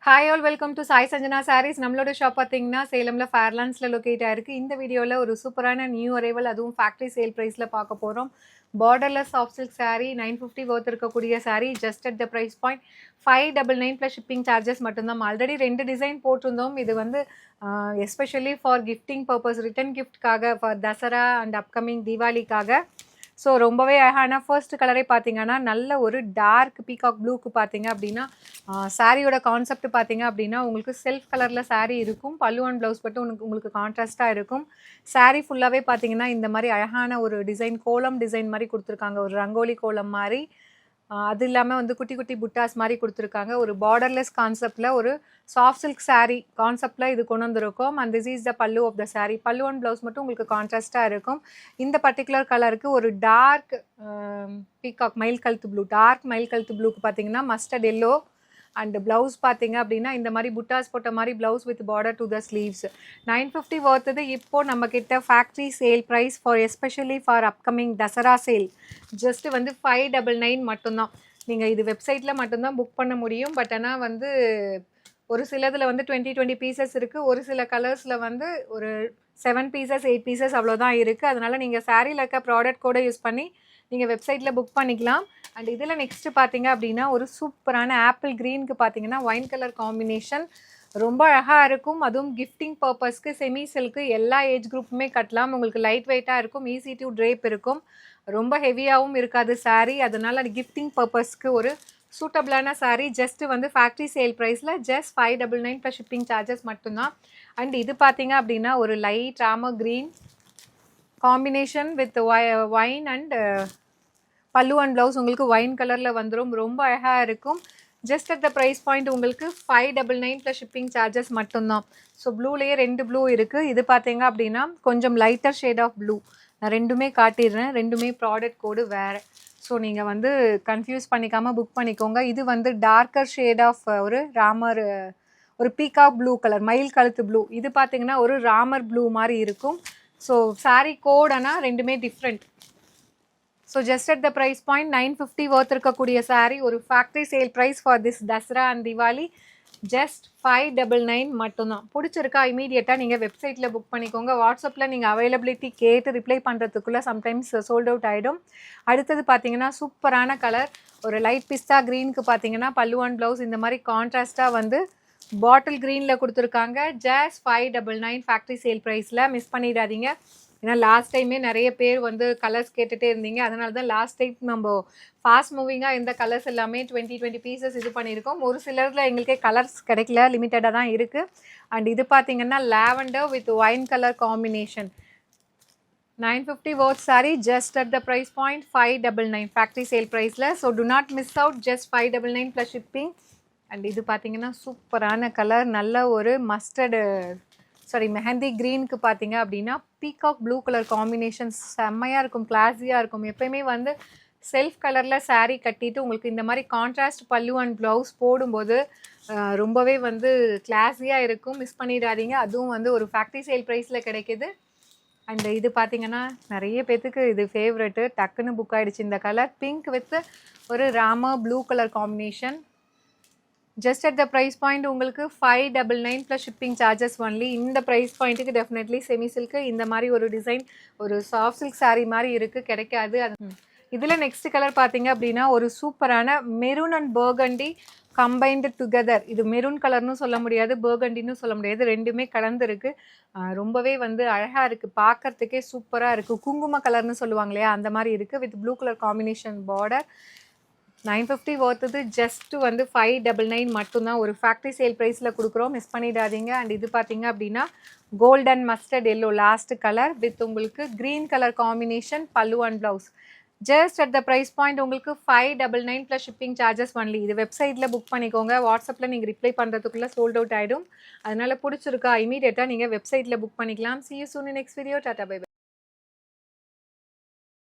Hi all welcome to Sai Sanjana sarees. நம்மளோட shop பார்த்தீங்கன்னா சேலமில் ஃபேர்லாண்ட்ஸில் locate ஆயிருக்கு. இந்த வீடியோவில் ஒரு சூப்பரான நியூ அரைவல், அதுவும் ஃபேக்ட்ரி சேல் ப்ரைஸில் பார்க்க போகிறோம். Borderless soft silk sari 950 worth இருக்கக்கூடிய sari just at the price point 599 plus shipping charges மட்டும்தான். ஆல்ரெடி 2 டிசைன் போட்டிருந்தோம். இது வந்து especially for gifting purpose, return கிஃப்ட்காக, ஃபார் தசரா அண்ட் அப்கமிங் தீபாவளிக்காக. ஸோ ரொம்பவே அழகான ஃபர்ஸ்ட் கலரே பார்த்தீங்கன்னா நல்ல ஒரு டார்க் பீகாக் ப்ளூக்கு பார்த்தீங்க அப்படின்னா சாரியோட கான்செப்ட் பார்த்தீங்க அப்படின்னா உங்களுக்கு செல்ஃப் கலரில் சாரீ இருக்கும். பல்லு அண்ட் ப்ளவுஸ் மட்டும் உங்களுக்கு கான்ட்ராஸ்ட்டாக இருக்கும். சாரீ ஃபுல்லாகவே பார்த்தீங்கன்னா இந்த மாதிரி அழகான ஒரு டிசைன், கோலம் டிசைன் மாதிரி கொடுத்துருக்காங்க. ஒரு ரங்கோலி கோலம் மாதிரி. அது இல்லாமல் வந்து குட்டி குட்டி புட்டாஸ் மாதிரி கொடுத்துருக்காங்க. ஒரு பார்டர்லெஸ் கான்செப்டில் ஒரு சாஃப்ட் சில்க் சாரீ கான்செப்டில் இது கொண்டு வந்திருக்கும். அண்ட் திஸ் இஸ் த பல்லு ஆஃப் த சாரீ. பல்லு அண்ட் ப்ளவுஸ் மட்டும் உங்களுக்கு கான்ட்ராஸ்ட்டாக இருக்கும். இந்த பர்டிகுலர் கலருக்கு ஒரு டார்க் பீகாக் மயில் கழுத்து ப்ளூ, டார்க் மயில் கழுத்து ப்ளூக்கு பார்த்தீங்கன்னா மஸ்டர்ட் எல்லோ. அண்ட் ப்ளவுஸ் பார்த்தீங்க அப்படின்னா இந்த மாதிரி புட்டாஸ் போட்ட மாதிரி blouse with border to the sleeves. 950 ஒர்த்தது இப்போது நம்மக்கிட்ட factory sale price for especially for upcoming Dasara sale just வந்து 599 மட்டும்தான். நீங்கள் இது வெப்சைட்டில் மட்டும்தான் புக் பண்ண முடியும். பட் ஆனால் வந்து ஒரு சிலதில் வந்து 20 பீசஸ் இருக்குது. ஒரு சில கலர்ஸில் வந்து ஒரு 7 பீசஸ் 8 பீசஸ் அவ்வளோதான் இருக்குது. அதனால் நீங்கள் சாரியில் இருக்க ப்ராடக்ட் கூட யூஸ் பண்ணி நீங்கள் வெப்சைட்டில் புக் பண்ணிக்கலாம். அண்ட் இதில் நெக்ஸ்ட்டு பார்த்தீங்க அப்படின்னா ஒரு சூப்பரான ஆப்பிள் க்ரீனுக்கு பார்த்தீங்கன்னா ஒயின் கலர் காம்பினேஷன் ரொம்ப அழகாக இருக்கும். அதுவும் கிஃப்டிங் பர்பஸ்க்கு செமி சில்க்கு எல்லா ஏஜ் குரூப்புமே கட்டலாம். உங்களுக்கு லைட் வெயிட்டாக இருக்கும், ஈஸி டு ட்ரேப் இருக்கும், ரொம்ப ஹெவியாகவும் இருக்காது சாரீ. அதனால் அது கிஃப்டிங் பர்பஸ்க்கு ஒரு சூட்டபிளான சாரீ. ஜஸ்ட்டு வந்து ஃபேக்ட்ரி சேல் ப்ரைஸில் ஜஸ்ட் 599 ப்ளஸ் ஷிப்பிங் சார்ஜஸ் மட்டும்தான். அண்ட் இது பார்த்தீங்க அப்படின்னா ஒரு light Ramar green combination with wine and pallu and blouse உங்களுக்கு ஒயின் கலரில் வந்துடும். ரொம்ப அழகாக இருக்கும். Just at the price point உங்களுக்கு 599 ப்ளஸ் ஷிப்பிங் சார்ஜஸ் மட்டும்தான். ஸோ ப்ளூலேயே 2 ப்ளூ இருக்குது. இது பார்த்தீங்க அப்படின்னா கொஞ்சம் லைட்டர் ஷேட் ஆஃப் ப்ளூ. நான் ரெண்டுமே காட்டிடுறேன். ரெண்டுமே ப்ராடக்ட் கோடு வேறு. ஸோ நீங்கள் வந்து கன்ஃபியூஸ் பண்ணிக்காமல் புக் பண்ணிக்கோங்க. இது வந்து டார்க்கர் ஷேட் ஆஃப் ஒரு ராமர், ஒரு பீகாக் ப்ளூ கலர், மயில் கழுத்து ப்ளூ. இது பார்த்தீங்கன்னா ஒரு ராமர் ப்ளூ மாதிரி இருக்கும். ஸோ சாரீ கோட் ஆனால் ரெண்டுமே different. So just at the price point 950 worth இருக்கக்கூடிய சாரீ ஒரு factory sale price for this Dasara and Diwali just 599 மட்டும்தான். பிடிச்சிருக்கா இமீடியட்டாக நீங்கள் வெப்சைட்டில் புக் பண்ணிக்கோங்க. வாட்ஸ்அப்பில் நீங்கள் அவைலபிலிட்டி கேட்டு ரிப்ளை பண்ணுறதுக்குள்ளே சம்டைம்ஸ் சோல்ட் அவுட் ஆகிடும். அடுத்தது பார்த்தீங்கன்னா சூப்பரான கலர் ஒரு லைட் பிஸ்தா க்ரீனுக்கு பார்த்தீங்கன்னா பல்லு அண்ட் ப்ளவுஸ் இந்த மாதிரி கான்ட்ராஸ்ட்டாக வந்து பாட்டில் க்ரீனில் கொடுத்துருக்காங்க. ஜஸ்ட் 599 ஃபேக்ட்ரி சேல் ப்ரைஸில். மிஸ் பண்ணிடாதீங்க. ஏன்னா லாஸ்ட் டைமே நிறைய பேர் வந்து கலர்ஸ் கேட்டுகிட்டே இருந்தீங்க. அதனால தான் லாஸ்ட் டைம் நம்ம ஃபாஸ்ட் மூவிங்காக இந்த கலர்ஸ் எல்லாமே 20 பீசஸ் இது பண்ணியிருக்கோம். ஒரு சிலரில் எங்களுக்கே கலர்ஸ் கிடைக்கல, லிமிட்டடாக தான் இருக்குது. அண்ட் இது பார்த்தீங்கன்னா lavender with wine colour combination 950 worth sari just at the price point 599 factory sale ப்ரைஸில். So do not miss out, just 599 plus shipping. And இது பார்த்தீங்கன்னா சூப்பரான கலர், நல்ல ஒரு மஸ்டர்டு மெஹந்தி க்ரீனுக்கு பார்த்தீங்க அப்படின்னா பீகாக் ப்ளூ கலர் காம்பினேஷன் செம்மையாக இருக்கும், கிளாஸியாக இருக்கும். எப்போயுமே வந்து செல்ஃப் கலரில் சாரீ கட்டிட்டு உங்களுக்கு இந்த மாதிரி கான்ட்ராஸ்ட் பல்லு அண்ட் ப்ளவுஸ் போடும்போது ரொம்பவே வந்து கிளாஸியாக இருக்கும். மிஸ் பண்ணிடாதீங்க. அதுவும் வந்து ஒரு ஃபேக்ட்ரி சேல் ப்ரைஸில் கிடைக்கிது. அண்ட் இது பார்த்தீங்கன்னா நிறைய பேர்த்துக்கு இது ஃபேவரெட்டு, டக்குன்னு புக் ஆகிடுச்சு இந்த கலர். பிங்க் வித் ஒரு Ramar blue colour combination. Just at the price point உங்களுக்கு 599 ப்ளஸ் ஷிப்பிங் சார்ஜஸ் ஒன்லி. இந்த ப்ரைஸ் பாயிண்ட்டுக்கு டெஃபினெட்லி செமி சில்க்கு இந்த மாதிரி ஒரு டிசைன், ஒரு சாஃப்ட் சில்க் சாரீ மாதிரி இருக்குது, கிடைக்காது. இதில் நெக்ஸ்ட் கலர் பார்த்தீங்க அப்படின்னா ஒரு சூப்பரான maroon and burgundy combined together. இது மெரூன் கலர்னு சொல்ல முடியாது, பர்கண்டின்னு சொல்ல முடியாது, ரெண்டுமே கலந்துருக்கு. ரொம்பவே வந்து அழகாக இருக்குது, பார்க்கறதுக்கே சூப்பராக இருக்குது. குங்கும கலர்னு சொல்லுவாங்க இல்லையா, அந்த மாதிரி இருக்குது. With blue colour combination border. 950 ஒர்த்தது ஜஸ்ட்டு வந்து 599 மட்டும்தான். ஒரு ஃபேக்ட்ரி சேல் ப்ரைஸில் கொடுக்குறோம், மிஸ் பண்ணிடாதீங்க. அண்ட் இது பார்த்தீங்க அப்படின்னா golden mustard yellow last colour with உங்களுக்கு green colour combination pallu and blouse. Just at the price point உங்களுக்கு 599 ப்ளஸ் ஷிப்பிங் சார்ஜஸ் ஒன்லி. இது வெப்சைட்டில் புக் பண்ணிக்கோங்க. வாட்ஸ்அப்பில் நீங்கள் ரிப்ளை பண்ணுறதுக்குள்ளே சோல்ட் அவுட் ஆகிடும். அதனால் பிடிச்சிருக்கா இமீடியட்டாக நீங்கள் வெப்சைட்டில் புக் பண்ணிக்கலாம். See you soon in next video. Tata, bye bye.